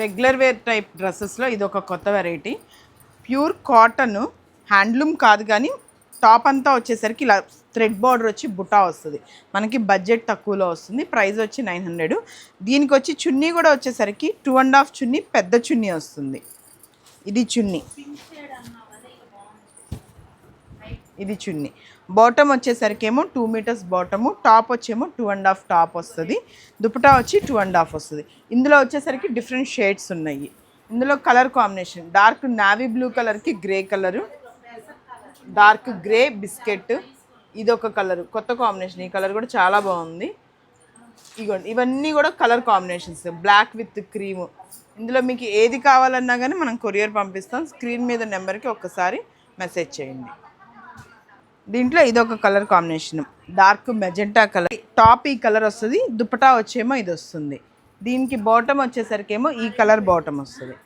Regular wear type డ్రెస్సెస్లో ఇది ఒక కొత్త వెరైటీ. ప్యూర్ కాటన్, హ్యాండ్లూమ్ కాదు కానీ టాప్ అంతా వచ్చేసరికి ఇలా థ్రెడ్ బార్డర్ వచ్చి బుటా వస్తుంది. మనకి బడ్జెట్ తక్కువలో వస్తుంది. ప్రైస్ వచ్చి 900. దీనికి వచ్చి చున్నీ కూడా వచ్చేసరికి 2.5 చున్నీ, పెద్ద చున్నీ వస్తుంది. ఇది చున్నీ, ఇది చున్నీ. బాటమ్ వచ్చేసరికి ఏమో 2 మీటర్స్ బాటము, టాప్ వచ్చేమో 2.5 టాప్ వస్తుంది. దుపటా వచ్చి 2.5 వస్తుంది. ఇందులో వచ్చేసరికి డిఫరెంట్ షేడ్స్ ఉన్నాయి. ఇందులో colour combination dark navy blue కలర్కి grey colour, dark grey biscuit, ఇది ఒక కలర్ కొత్త కాంబినేషన్. ఈ కలర్ కూడా చాలా బాగుంది. ఇగోండి ఇవన్నీ కూడా colour combinations, black with cream. ఇందులో మీకు ఏది కావాలన్నా కానీ మనం కొరియర్ పంపిస్తాం. స్క్రీన్ మీద నెంబర్కి ఒక్కసారి మెసేజ్ చేయండి. దీంట్లో ఇదొక colour combination, dark magenta colour. Top ఈ కలర్ వస్తుంది, దుపటా వచ్చేమో ఇది వస్తుంది. దీనికి బాటమ్ వచ్చేసరికి ఏమో ఈ కలర్ బాటమ్ వస్తుంది.